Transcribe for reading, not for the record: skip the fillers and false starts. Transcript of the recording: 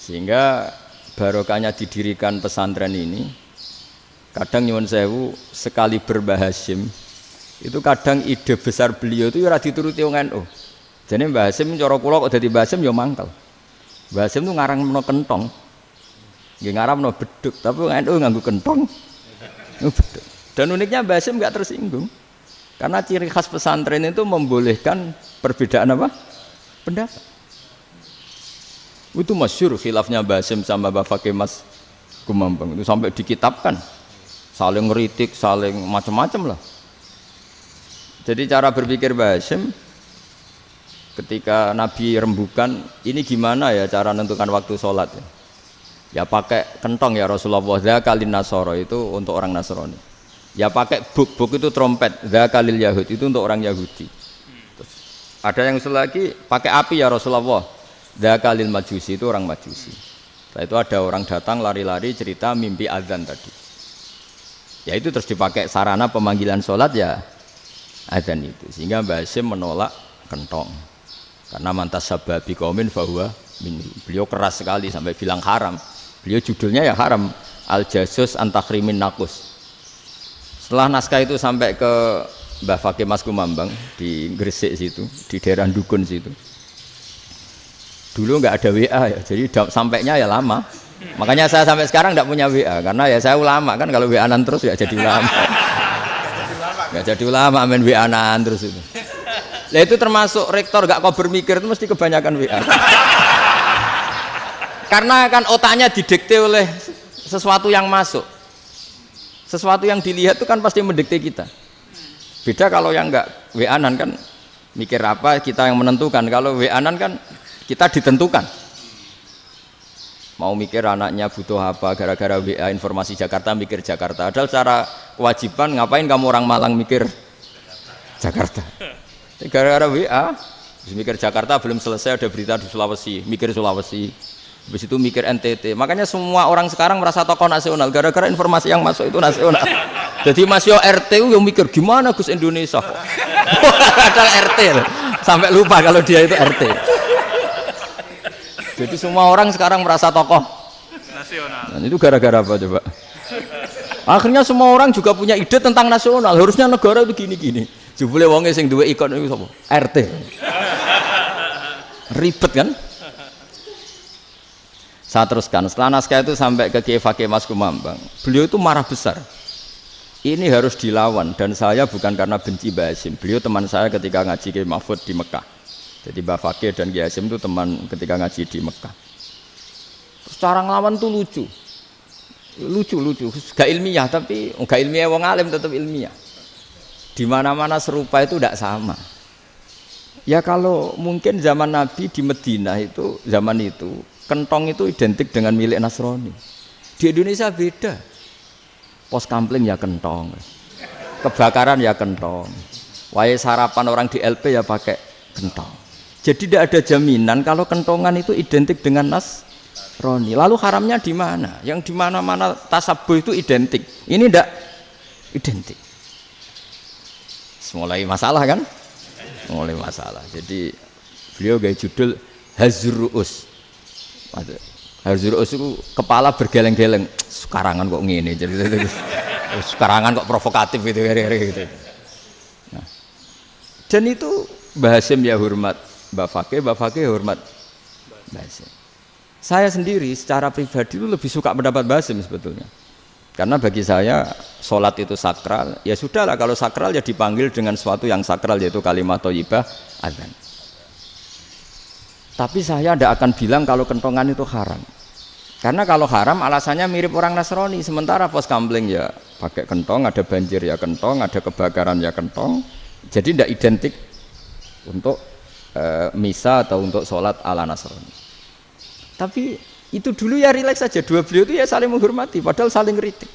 Sehingga barokahnya didirikan pesantren ini, kadang nyuwun sewu sekali Mbah Hasyim itu kadang ide besar beliau itu ora dituruti wong NU. Jadi Mbah Hasyim cara kula kok dadi Mbah Hasyim ya mangkel. Mbah Hasyim itu ngarangno kentong. Nggih ngaramno beduk, tapi wong NU nganggo kentong. Beduk. Dan uniknya Mbah Hasyim enggak tersinggung. Karena ciri khas pesantren itu membolehkan perbedaan apa? Pendapat. Itu masyhur khilafnya Mbah Hasyim sama Mbah Fakih Mas Kumambang itu sampai dikitabkan. Saling ngeritik, saling macam-macam lah. Jadi cara berpikir Mbah Hasyim ketika Nabi rembukan, ini gimana ya cara menentukan waktu sholat ya? Ya pakai kentong ya Rasulullah, dzakalin nasara itu untuk orang Nasrani. Ya pakai buk itu trompet, dzakalil Yahud itu untuk orang Yahudi. Terus, ada yang usul lagi pakai api ya Rasulullah, dzakalil Majusi itu orang Majusi. Setelah itu ada orang datang lari-lari cerita mimpi azan tadi. Ya itu terus dipakai sarana pemanggilan sholat ya azan itu. Sehingga Mbah Hasyim menolak kentong. Karena mantas sababi qaumin fahuwa minhu. Beliau keras sekali sampai bilang haram. Beliau judulnya ya haram, Al-Jasus Antakhrimin Nakus. Setelah naskah itu sampai ke Mbah Fakih Mas Kumambang di Gresik situ, di daerah Dukun situ. Dulu nggak ada WA ya, jadi sampainya ya lama. Makanya saya sampai sekarang nggak punya WA karena ya saya ulama kan, kalau WA-an terus ya jadi ulama. Nggak jadi ulama main WA-an terus itu. Nah itu termasuk rektor nggak kau bermikir itu mesti kebanyakan WA. Karena kan otaknya didikte oleh sesuatu yang masuk. Sesuatu yang dilihat itu kan pasti mendikte kita. Beda kalau yang enggak WA-an kan mikir apa kita yang menentukan. Kalau WA-an kan kita ditentukan. Mau mikir anaknya butuh apa gara-gara WA informasi Jakarta mikir Jakarta. Padahal secara kewajiban ngapain kamu orang Malang mikir Jakarta. Gara-gara WA mikir Jakarta belum selesai ada berita di Sulawesi, mikir Sulawesi. Habis itu mikir NTT. Makanya semua orang sekarang merasa tokoh nasional gara-gara informasi yang masuk itu nasional. Jadi Mas Yo RT yang mikir gimana Gus Indonesia kok. Padahal RT loh. Sampai lupa kalau dia itu RT. Jadi semua orang sekarang merasa tokoh nasional. Dan itu gara-gara apa coba? Akhirnya semua orang juga punya ide tentang nasional. Harusnya negara itu gini-gini. Jebule wonge sing duwe ikon itu sapa? RT. Ribet kan? Saya teruskan, setelah naskah itu sampai ke Kiai Fakih Mas Kumambang, beliau itu marah besar. Ini harus dilawan dan saya bukan karena benci Mbah Hasyim. Beliau teman saya ketika ngaji Kiai Mahfud di Mekah. Jadi Mbah Fakih dan Kiai Hasyim itu teman ketika ngaji di Mekah. Secara ngelawan tuh lucu, gak ilmiah tapi gak ilmiah wong alim tetap ilmiah. Di mana-mana serupa itu tidak sama. Ya kalau mungkin zaman Nabi di Madinah itu zaman itu kentong itu identik dengan milik Nasrani. Di Indonesia beda. Pos kampling ya kentong, kebakaran ya kentong, wae sarapan orang di LP ya pakai kentong. Jadi tidak ada jaminan kalau kentongan itu identik dengan Nasrani. Lalu haramnya di mana? Yang di mana-mana tasabuh itu identik. Ini tidak identik. Mulai masalah kan? Mulai masalah. Jadi beliau gaya judul Hazruus. Hazruus itu kepala bergeleng-geleng. Sekarangan kok ngene jadi sekarangan kok provokatif gitu. Nah. Dan itu Mbah Hasyim ya hormat Mbah Fakih hormat Mbah Hasyim. Saya sendiri secara pribadi itu lebih suka pendapat Mbah Hasyim sebetulnya. Karena bagi saya sholat itu sakral. Ya sudahlah kalau sakral ya dipanggil dengan sesuatu yang sakral yaitu kalimat thayyibah adzan. Tapi saya tidak akan bilang kalau kentongan itu haram. Karena kalau haram alasannya mirip orang Nasrani. Sementara pos kampling ya pakai kentong, ada banjir ya kentong, ada kebakaran ya kentong. Jadi tidak identik untuk misa atau untuk sholat ala Nasrani. Tapi itu dulu ya rileks saja. Dua beliau itu ya saling menghormati, padahal saling kritik.